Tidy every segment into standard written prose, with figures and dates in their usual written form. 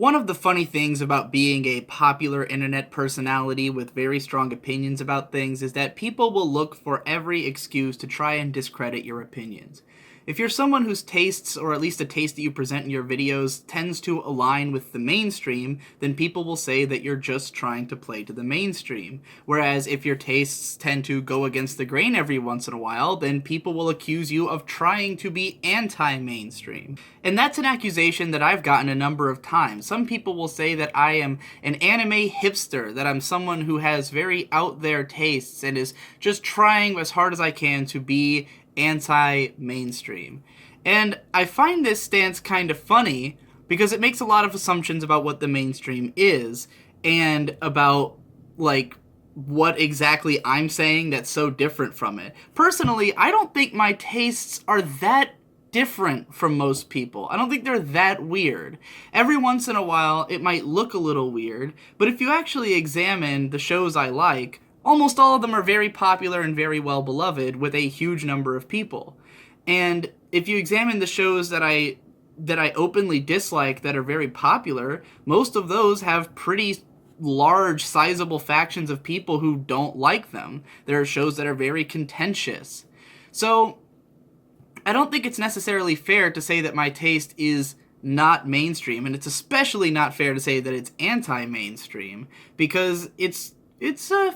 One of the funny things about being a popular internet personality with very strong opinions about things is that people will look for every excuse to try and discredit your opinions. If you're someone whose tastes, or at least the taste that you present in your videos, tends to align with the mainstream, then people will say that you're just trying to play to the mainstream. Whereas if your tastes tend to go against the grain every once in a while, then people will accuse you of trying to be anti-mainstream. And that's an accusation that I've gotten a number of times. Some people will say that I am an anime hipster, that I'm someone who has very out there tastes and is just trying as hard as I can to be anti-mainstream. And I find this stance kind of funny because it makes a lot of assumptions about what the mainstream is and about, like, what exactly I'm saying that's so different from it. Personally, I don't think my tastes are that different from most people. I don't think they're that weird. Every once in a while, it might look a little weird, but if you actually examine the shows I like, almost all of them are very popular and very well beloved with a huge number of people. And if you examine the shows that I openly dislike that are very popular, most of those have pretty large, sizable factions of people who don't like them. There are shows that are very contentious. So I don't think it's necessarily fair to say that my taste is not mainstream, and it's especially not fair to say that it's anti-mainstream, because it's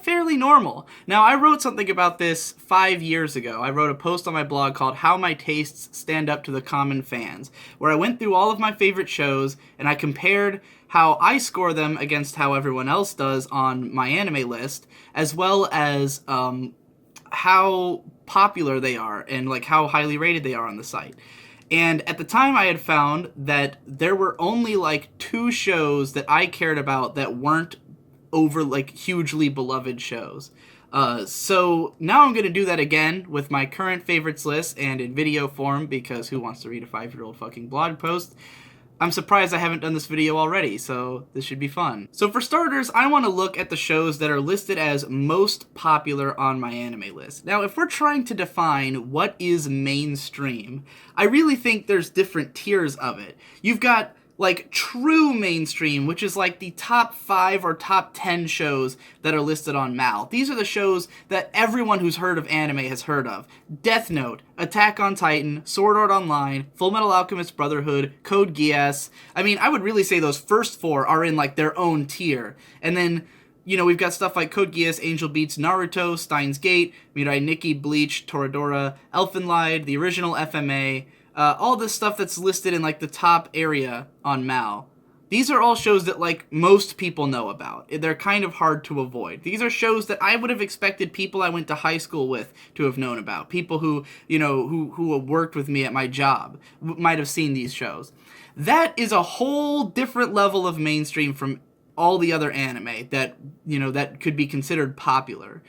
fairly normal. Now, I wrote something about this 5 years ago. I wrote a post on my blog called How My Tastes Stand Up to the Common Fans, where I went through all of my favorite shows, and I compared how I score them against how everyone else does on my anime list, as well as how popular they are, and like how highly rated they are on the site. And at the time, I had found that there were only like 2 shows that I cared about that weren't over like hugely beloved shows. So now I'm going to do that again with my current favorites list and in video form, because who wants to read a 5-year-old fucking blog post? I'm surprised I haven't done this video already, so this should be fun. So for starters, I want to look at the shows that are listed as most popular on my anime list. Now, if we're trying to define what is mainstream, I really think there's different tiers of it. You've got like true mainstream, which is like the top 5 or top 10 shows that are listed on MAL. These are the shows that everyone who's heard of anime has heard of. Death Note, Attack on Titan, Sword Art Online, Fullmetal Alchemist Brotherhood, Code Geass. I mean, I would really say those first 4 are in like their own tier. And then, you know, we've got stuff like Code Geass, Angel Beats, Naruto, Steins Gate, Mirai Nikki, Bleach, Toradora, Elfen Lied, the original FMA, all this stuff that's listed in like the top area on MAL. These are all shows that like most people know about. They're kind of hard to avoid. These are shows that I would have expected people I went to high school with to have known about. People who, you know, who worked with me at my job might have seen these shows. That is a whole different level of mainstream from all the other anime that, you know, that could be considered popular.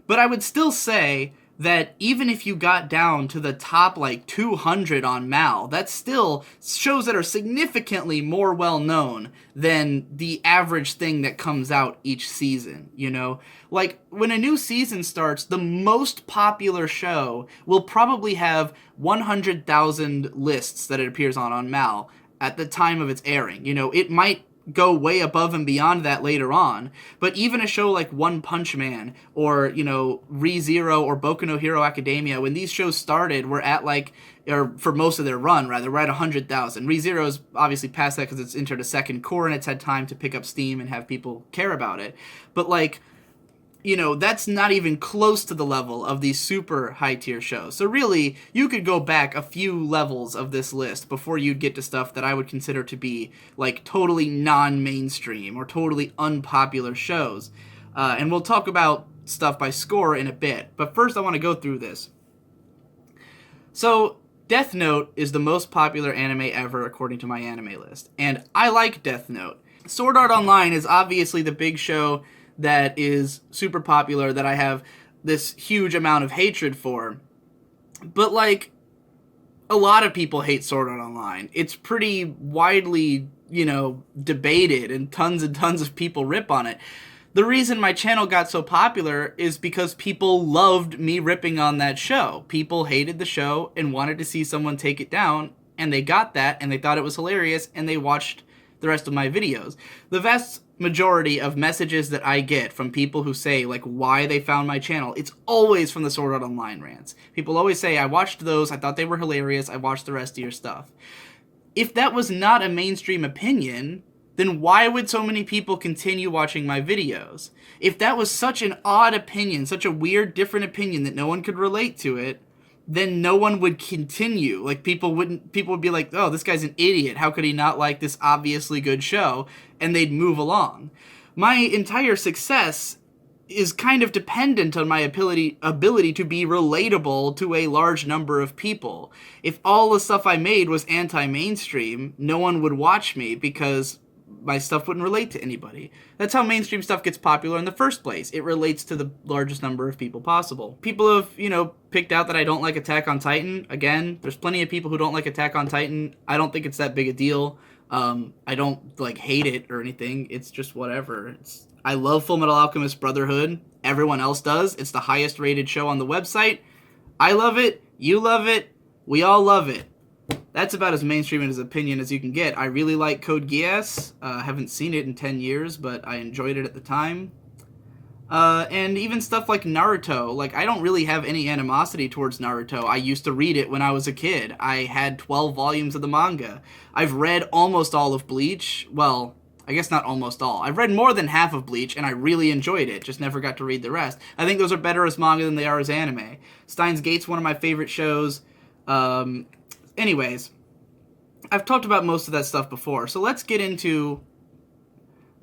But I would still say that even if you got down to the top like 200 on MAL, that's still shows that are significantly more well known than the average thing that comes out each season, you know? Like, when a new season starts, the most popular show will probably have 100,000 lists that it appears on MAL at the time of its airing. You know, it might go way above and beyond that later on, but even a show like One Punch Man or, you know, Re:Zero or Boku no Hero Academia, when these shows started, were at like, or for most of their run rather, we're at 100,000. Re:Zero is obviously past that because it's entered a second core and it's had time to pick up steam and have people care about it. But like, you know, that's not even close to the level of these super high-tier shows. So really, you could go back a few levels of this list before you'd get to stuff that I would consider to be, like, totally non-mainstream or totally unpopular shows. And we'll talk about stuff by score in a bit. But first, I want to go through this. So, Death Note is the most popular anime ever according to my anime list. And I like Death Note. Sword Art Online is obviously the big show that is super popular, that I have this huge amount of hatred for. But, like, a lot of people hate Sword Art Online. It's pretty widely, you know, debated, and tons of people rip on it. The reason my channel got so popular is because people loved me ripping on that show. People hated the show and wanted to see someone take it down, and they got that, and they thought it was hilarious, and they watched the rest of my videos. The vast majority of messages that I get from people who say, like, why they found my channel, it's always from the Sword Art Online rants. People always say, I watched those, I thought they were hilarious, I watched the rest of your stuff. If that was not a mainstream opinion, then why would so many people continue watching my videos? If that was such an odd opinion, such a weird, different opinion that no one could relate to it, then no one would continue. Like, people would be like, oh, this guy's an idiot. How could he not like this obviously good show? And they'd move along. My entire success is kind of dependent on my ability to be relatable to a large number of people. If all the stuff I made was anti-mainstream, no one would watch me because my stuff wouldn't relate to anybody. That's how mainstream stuff gets popular in the first place. It relates to the largest number of people possible. People have, picked out that I don't like Attack on Titan. Again, there's plenty of people who don't like Attack on Titan. I don't think it's that big a deal. I don't, hate it or anything. It's just whatever. I love Fullmetal Alchemist Brotherhood. Everyone else does. It's the highest rated show on the website. I love it. You love it. We all love it. That's about as mainstream in his opinion as you can get. I really like Code Geass. Haven't seen it in 10 years, but I enjoyed it at the time. And even stuff like Naruto. I don't really have any animosity towards Naruto. I used to read it when I was a kid. I had 12 volumes of the manga. I've read almost all of Bleach. Well, I guess not almost all. I've read more than half of Bleach, and I really enjoyed it. Just never got to read the rest. I think those are better as manga than they are as anime. Steins Gate's one of my favorite shows. Anyways, I've talked about most of that stuff before, so let's get into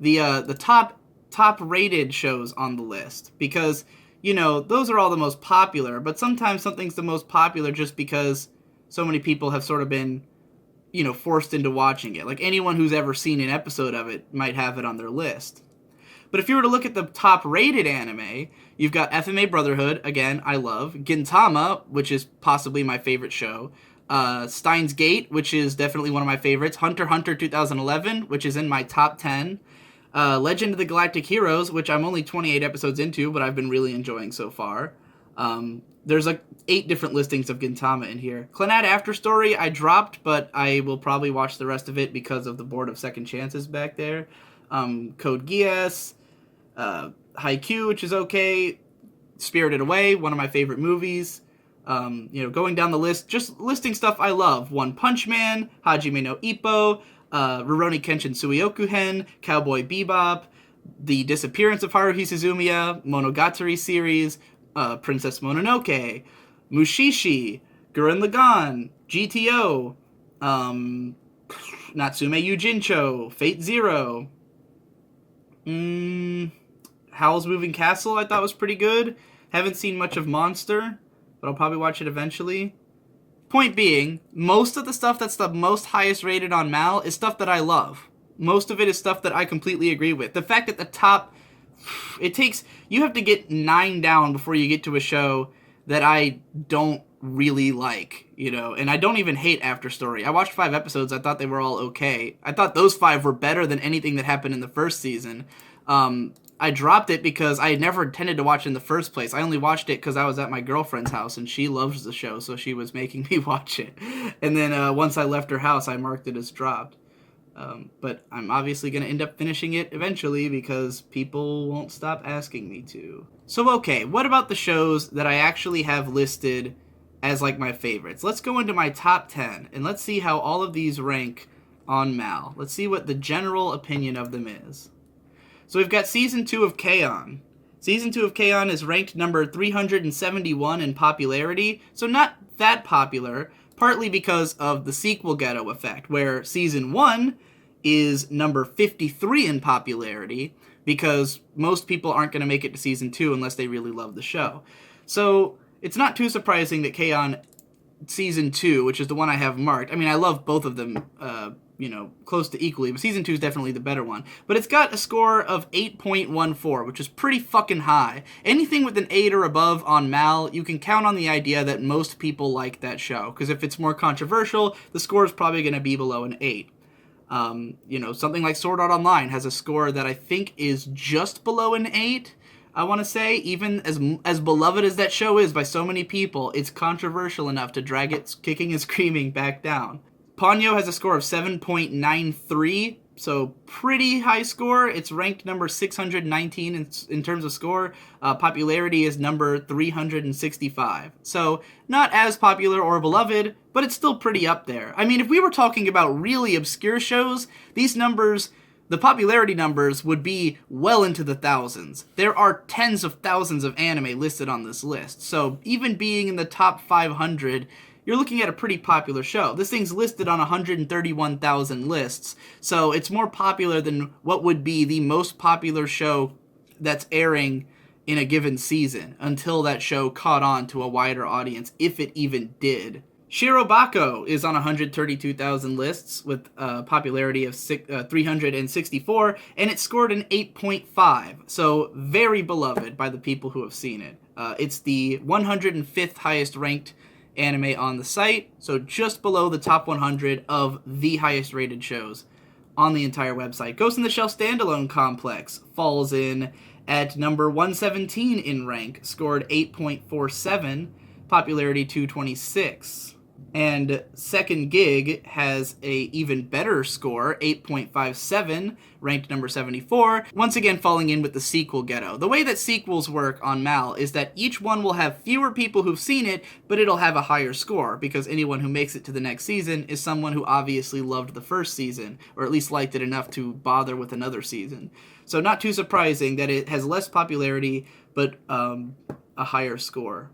the top rated shows on the list, because those are all the most popular, but sometimes something's the most popular just because so many people have sort of been forced into watching it. Like, anyone who's ever seen an episode of it might have it on their list. But if you were to look at the top rated anime, you've got FMA Brotherhood, again, I love, Gintama, which is possibly my favorite show, Steins Gate, which is definitely one of my favorites, Hunter x Hunter 2011, which is in my top 10, Legend of the Galactic Heroes, which I'm only 28 episodes into, but I've been really enjoying so far. There's 8 different listings of Gintama in here. Clannad After Story I dropped, but I will probably watch the rest of it because of the Board of Second Chances back there. Code Geass, Haikyuu, which is okay, Spirited Away, one of my favorite movies. Going down the list, just listing stuff I love. One Punch Man, Hajime no Ippo, Rurouni Kenshin Suiokuhen, Cowboy Bebop, The Disappearance of Haruhi Suzumiya, Monogatari series, Princess Mononoke, Mushishi, Gurren Lagann, GTO, Natsume Yujincho, Fate Zero, Howl's Moving Castle I thought was pretty good. Haven't seen much of Monster, but I'll probably watch it eventually. Point being, most of the stuff that's the most highest rated on Mal is stuff that I love. Most of it is stuff that I completely agree with. The fact that the top, you have to get 9 down before you get to a show that I don't really like, and I don't even hate After Story. I watched 5 episodes, I thought they were all okay. I thought those 5 were better than anything that happened in the first season. I dropped it because I had never intended to watch it in the first place. I only watched it because I was at my girlfriend's house, and she loves the show, so she was making me watch it. And then once I left her house, I marked it as dropped. But I'm obviously going to end up finishing it eventually because people won't stop asking me to. So okay, what about the shows that I actually have listed as my favorites? Let's go into my top 10, and let's see how all of these rank on Mal. Let's see what the general opinion of them is. So we've got Season 2 of K-On! Season 2 of K-On! Is ranked number 371 in popularity, so not that popular, partly because of the sequel ghetto effect, where Season 1 is number 53 in popularity, because most people aren't going to make it to Season 2 unless they really love the show. So it's not too surprising that K-On! Season 2, which is the one I have marked, I love both of them, close to equally, but Season 2 is definitely the better one. But it's got a score of 8.14, which is pretty fucking high. Anything with an 8 or above on Mal, you can count on the idea that most people like that show, because if it's more controversial, the score is probably going to be below an 8. Something like Sword Art Online has a score that I think is just below an 8, I want to say. Even as beloved as that show is by so many people, it's controversial enough to drag it kicking and screaming back down. Ponyo has a score of 7.93, So pretty high score. It's ranked number 619 in terms of score. Popularity is number 365. So not as popular or beloved, but it's still pretty up there. I mean, if we were talking about really obscure shows, these numbers, the popularity numbers, would be well into the thousands. There are tens of thousands of anime listed on this list. So even being in the top 500, you're looking at a pretty popular show. This thing's listed on 131,000 lists, so it's more popular than what would be the most popular show that's airing in a given season, until that show caught on to a wider audience, if it even did. Shirobako is on 132,000 lists with a popularity of 364, and it scored an 8.5, so very beloved by the people who have seen it. It's the 105th highest ranked anime on the site, so just below the top 100 of the highest rated shows on the entire website. Ghost in the Shell Standalone Complex falls in at number 117 in rank, scored 8.47, popularity 226. And Second Gig has a even better score, 8.57, ranked number 74, once again falling in with the sequel ghetto. The way that sequels work on Mal is that each one will have fewer people who've seen it, but it'll have a higher score, because anyone who makes it to the next season is someone who obviously loved the first season, or at least liked it enough to bother with another season. So not too surprising that it has less popularity, but a higher score.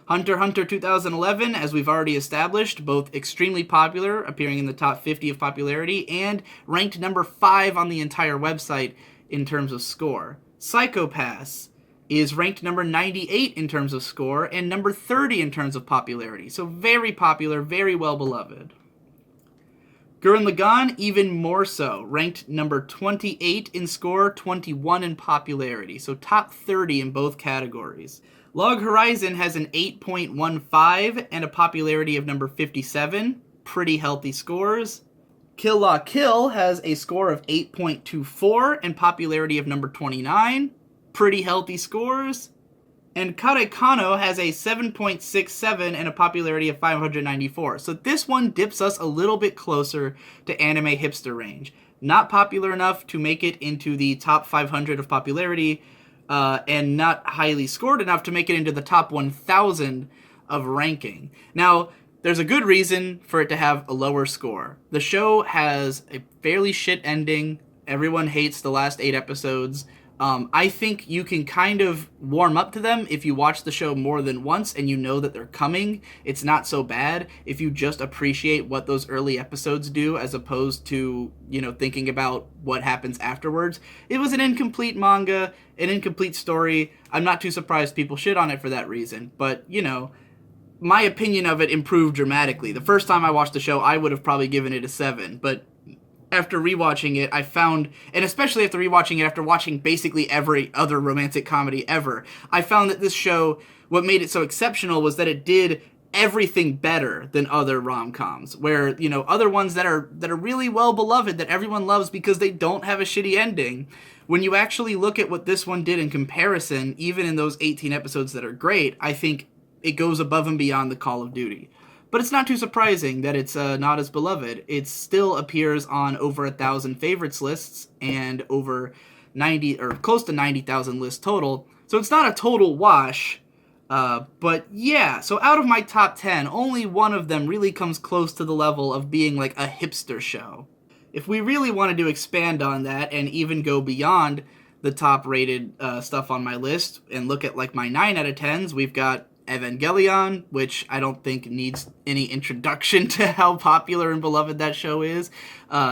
Hunter x Hunter 2011, as we've already established, both extremely popular, appearing in the top 50 of popularity, and ranked number 5 on the entire website in terms of score. Psycho Pass is ranked number 98 in terms of score, and number 30 in terms of popularity. So very popular, very well beloved. Gurren Lagann, even more so, ranked number 28 in score, 21 in popularity. So top 30 in both categories. Log Horizon has an 8.15 and a popularity of number 57. Pretty healthy scores. Kill La Kill has a score of 8.24 and popularity of number 29. Pretty healthy scores. And Karekano has a 7.67 and a popularity of 594. So this one dips us a little bit closer to Anime Hipster range. Not popular enough to make it into the top 500 of popularity, and not highly scored enough to make it into the top 1,000 of ranking. Now, there's a good reason for it to have a lower score. The show has a fairly shit ending. Everyone hates the last 8 episodes. I think you can kind of warm up to them if you watch the show more than once and you know that they're coming. It's not so bad if you just appreciate what those early episodes do as opposed to, thinking about what happens afterwards. It was an incomplete manga, an incomplete story. I'm not too surprised people shit on it for that reason. But, my opinion of it improved dramatically. The first time I watched the show, I would have probably given it a 7, but after rewatching it, I found, and especially after rewatching it after watching basically every other romantic comedy ever, I found that this show, what made it so exceptional was that it did everything better than other rom-coms, where, other ones that are really well beloved, that everyone loves because they don't have a shitty ending. When you actually look at what this one did in comparison, even in those 18 episodes that are great, I think it goes above and beyond the Call of Duty. But it's not too surprising that it's not as beloved. It still appears on over 1,000 favorites lists and over 90 or close to 90,000 lists total. So it's not a total wash. But yeah, so out of my top 10, only one of them really comes close to the level of being like a hipster show. If we really wanted to expand on that and even go beyond the top rated stuff on my list and look at like my 9 out of 10s, we've got Evangelion, which I don't think needs any introduction to how popular and beloved that show is.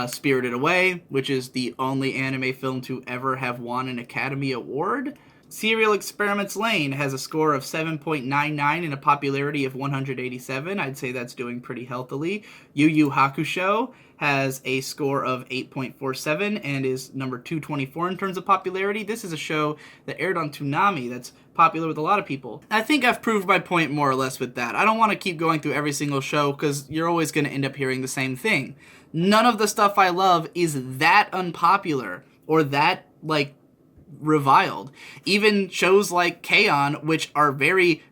Spirited Away, which is the only anime film to ever have won an Academy Award. Serial Experiments Lain has a score of 7.99 and a popularity of 187. I'd say that's doing pretty healthily. Yu Hakusho has a score of 8.47 and is number 224 in terms of popularity. This is a show that aired on Toonami that's popular with a lot of people. I think I've proved my point more or less with that. I don't want to keep going through every single show because you're always going to end up hearing the same thing. None of the stuff I love is that unpopular or that, reviled. Even shows like K-On!, which are very,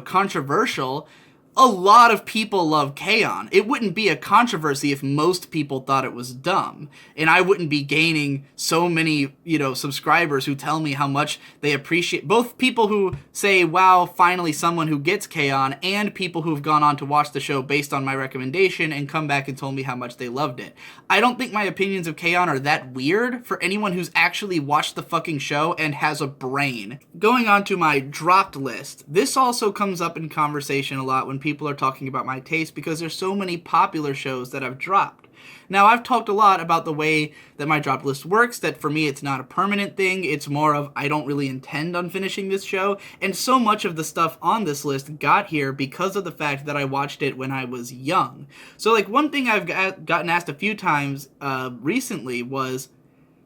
controversial, a lot of people love K-On! It wouldn't be a controversy if most people thought it was dumb. And I wouldn't be gaining so many, subscribers who tell me how much they appreciate, both people who say, wow, finally someone who gets K-On! And people who've gone on to watch the show based on my recommendation and come back and told me how much they loved it. I don't think my opinions of K-On! Are that weird for anyone who's actually watched the fucking show and has a brain. Going on to my dropped list, this also comes up in conversation a lot when people are talking about my taste because there's so many popular shows that I've dropped. Now, I've talked a lot about the way that my drop list works, that for me it's not a permanent thing, it's more of I don't really intend on finishing this show, and so much of the stuff on this list got here because of the fact that I watched it when I was young. So, one thing I've gotten asked a few times recently was,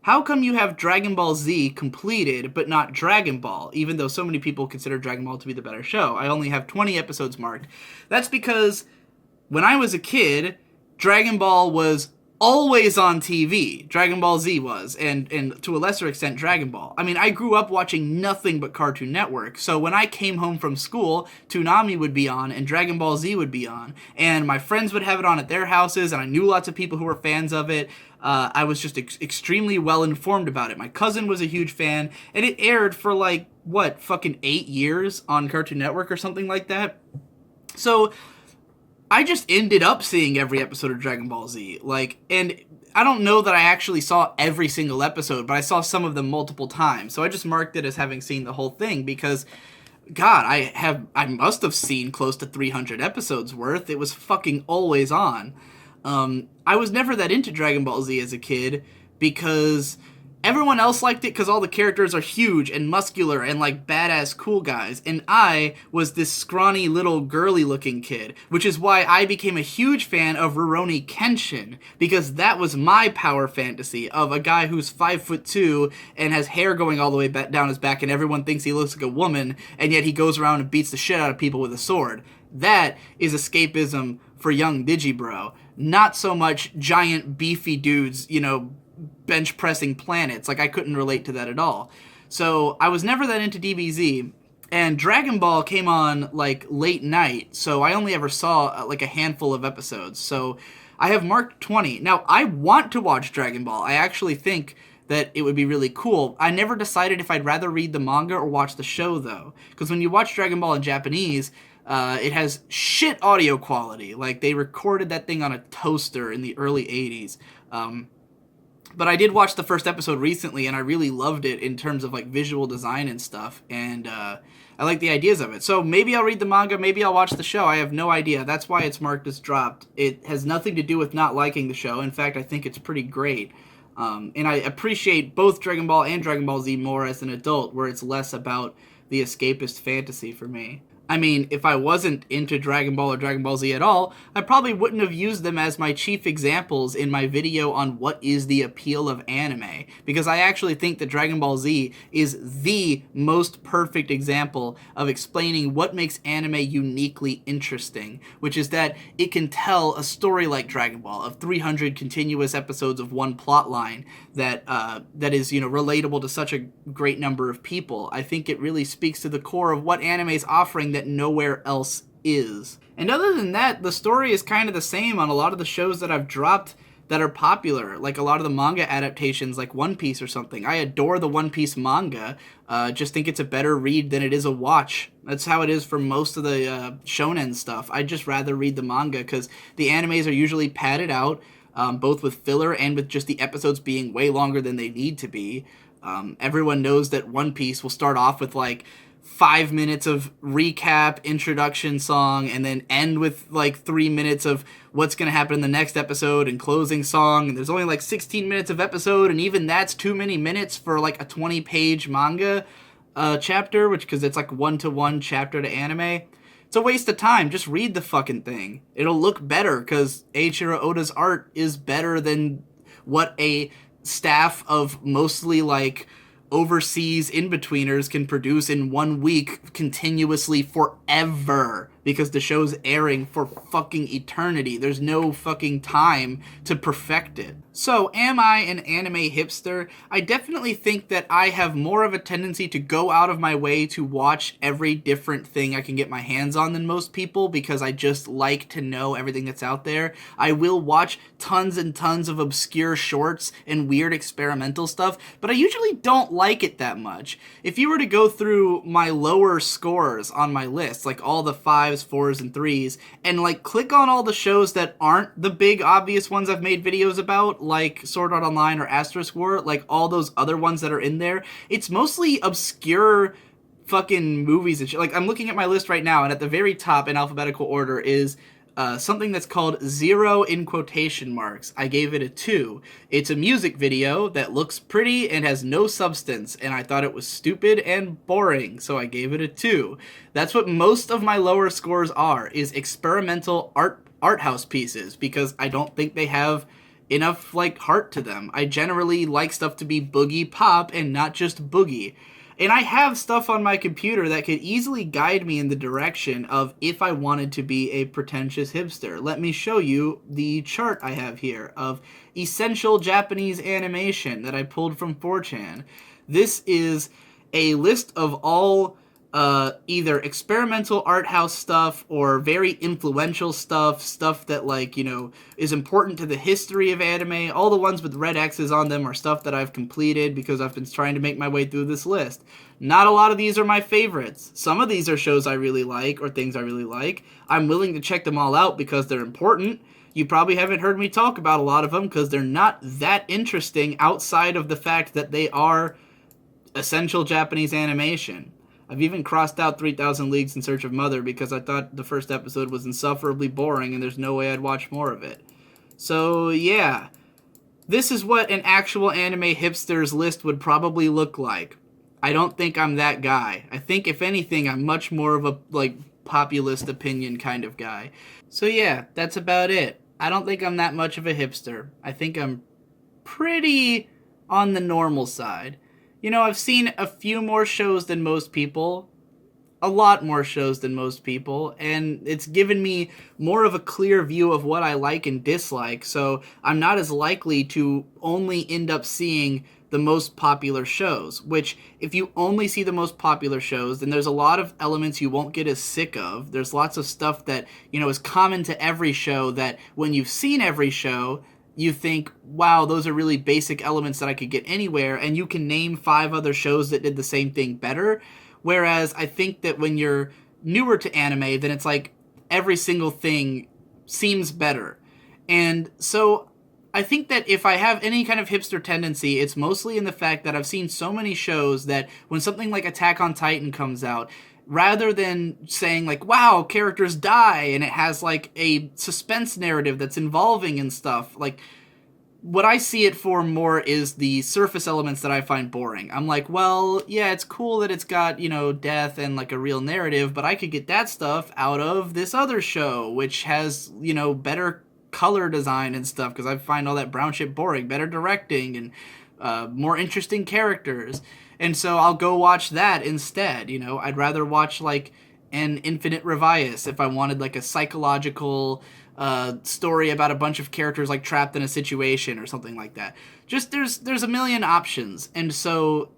how come you have Dragon Ball Z completed, but not Dragon Ball, even though so many people consider Dragon Ball to be the better show? I only have 20 episodes marked. That's because when I was a kid, Dragon Ball was always on TV. Dragon Ball Z was, and to a lesser extent, Dragon Ball. I mean, I grew up watching nothing but Cartoon Network, so when I came home from school, Toonami would be on, and Dragon Ball Z would be on, and my friends would have it on at their houses, and I knew lots of people who were fans of it. I was just extremely well informed about it. My cousin was a huge fan, and it aired for 8 years on Cartoon Network or something like that. So I just ended up seeing every episode of Dragon Ball Z. And I don't know that I actually saw every single episode, but I saw some of them multiple times. So I just marked it as having seen the whole thing because, God, I must have seen close to 300 episodes worth. It was fucking always on. I was never that into Dragon Ball Z as a kid because everyone else liked it because all the characters are huge and muscular and badass cool guys, and I was this scrawny little girly looking kid, which is why I became a huge fan of Rurouni Kenshin, because that was my power fantasy of a guy who's 5'2" and has hair going all the way down his back and everyone thinks he looks like a woman, and yet he goes around and beats the shit out of people with a sword. That is escapism for young Digibro. Not so much giant beefy dudes, bench pressing planets. I couldn't relate to that at all. So I was never that into DBZ, and Dragon Ball came on late night, so I only ever saw a handful of episodes. So I have marked 20. Now I want to watch Dragon Ball. I actually think that it would be really cool. I never decided if I'd rather read the manga or watch the show though, because when you watch Dragon Ball in Japanese, it has shit audio quality. They recorded that thing on a toaster in the early 80s. But I did watch the first episode recently, and I really loved it in terms of visual design and stuff, and I like the ideas of it. So maybe I'll read the manga, maybe I'll watch the show. I have no idea. That's why it's marked as dropped. It has nothing to do with not liking the show. In fact, I think it's pretty great. And I appreciate both Dragon Ball and Dragon Ball Z more as an adult, where it's less about the escapist fantasy for me. I mean, if I wasn't into Dragon Ball or Dragon Ball Z at all, I probably wouldn't have used them as my chief examples in my video on what is the appeal of anime, because I actually think that Dragon Ball Z is the most perfect example of explaining what makes anime uniquely interesting, which is that it can tell a story like Dragon Ball of 300 continuous episodes of one plot line that is, relatable to such a great number of people. I think it really speaks to the core of what anime is offering that nowhere else is. And other than that, the story is kind of the same on a lot of the shows that I've dropped that are popular, a lot of the manga adaptations, like One Piece or something. I adore the One Piece manga, just think it's a better read than it is a watch. That's how it is for most of the shonen stuff. I'd just rather read the manga because the animes are usually padded out, both with filler and with just the episodes being way longer than they need to be. Everyone knows that One Piece will start off with 5 minutes of recap, introduction song, and then end with 3 minutes of what's going to happen in the next episode and closing song. And there's only 16 minutes of episode, and even that's too many minutes for a 20-page manga chapter, because it's 1-to-1 chapter to anime. It's a waste of time. Just read the fucking thing. It'll look better because Eiichiro Oda's art is better than what a staff of mostly overseas in-betweeners can produce in 1 week continuously forever, because the show's airing for fucking eternity. There's no fucking time to perfect it. So, am I an anime hipster? I definitely think that I have more of a tendency to go out of my way to watch every different thing I can get my hands on than most people, because I just like to know everything that's out there. I will watch tons and tons of obscure shorts and weird experimental stuff, but I usually don't like it that much. If you were to go through my lower scores on my list, like all the 5s, 4s, and 3s, and like click on all the shows that aren't the big obvious ones I've made videos about, like Sword Art Online or Asterisk War, like all those other ones that are in there, it's mostly obscure fucking movies and shit. Like, I'm looking at my list right now, and at the very top in alphabetical order is something that's called Zero in quotation marks. I gave it a 2. It's a music video that looks pretty and has no substance, and I thought it was stupid and boring, so I gave it a 2. That's what most of my lower scores are, is experimental art house pieces, because I don't think they have enough, like, heart to them. I generally like stuff to be boogie pop and not just boogie. And I have stuff on my computer that could easily guide me in the direction of if I wanted to be a pretentious hipster. Let me show you the chart I have here of essential Japanese animation that I pulled from 4chan. This is a list of all either experimental art house stuff or very influential stuff that, like, you know, is important to the history of anime. All the ones with red X's on them are stuff that I've completed because I've been trying to make my way through this list. Not a lot of these are my favorites. Some of these are shows I really like or things I really like. I'm willing to check them all out because they're important. You probably haven't heard me talk about a lot of them because they're not that interesting outside of the fact that they are essential Japanese animation. I've even crossed out 3,000 Leagues in Search of Mother because I thought the first episode was insufferably boring and there's no way I'd watch more of it. So, yeah. This is what an actual anime hipster's list would probably look like. I don't think I'm that guy. I think, if anything, I'm much more of a, like, populist opinion kind of guy. So, yeah, that's about it. I don't think I'm that much of a hipster. I think I'm pretty on the normal side. You know, I've seen a few more shows than most people, a lot more shows than most people, and it's given me more of a clear view of what I like and dislike, so I'm not as likely to only end up seeing the most popular shows, which, if you only see the most popular shows, then there's a lot of elements you won't get as sick of. There's lots of stuff that, you know, is common to every show that when you've seen every show, you think, wow, those are really basic elements that I could get anywhere, and you can name 5 other shows that did the same thing better. Whereas I think that when you're newer to anime, then it's like every single thing seems better. And so I think that if I have any kind of hipster tendency, it's mostly in the fact that I've seen so many shows that when something like Attack on Titan comes out, rather than saying, like, wow, characters die, and it has, like, a suspense narrative that's involving and stuff, like, what I see it for more is the surface elements that I find boring. I'm like, well, yeah, it's cool that it's got, you know, death and, like, a real narrative, but I could get that stuff out of this other show, which has, you know, better color design and stuff, because I find all that brown shit boring, better directing, and more interesting characters. And so I'll go watch that instead, you know. I'd rather watch, like, an Infinite Revias if I wanted, like, a psychological story about a bunch of characters, like, trapped in a situation or something like that. Just, there's a million options. And so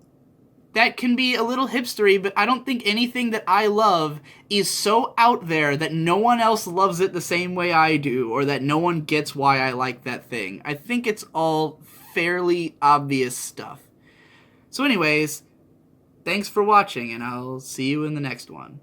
that can be a little hipstery, but I don't think anything that I love is so out there that no one else loves it the same way I do, or that no one gets why I like that thing. I think it's all fairly obvious stuff. So anyways, thanks for watching, and I'll see you in the next one.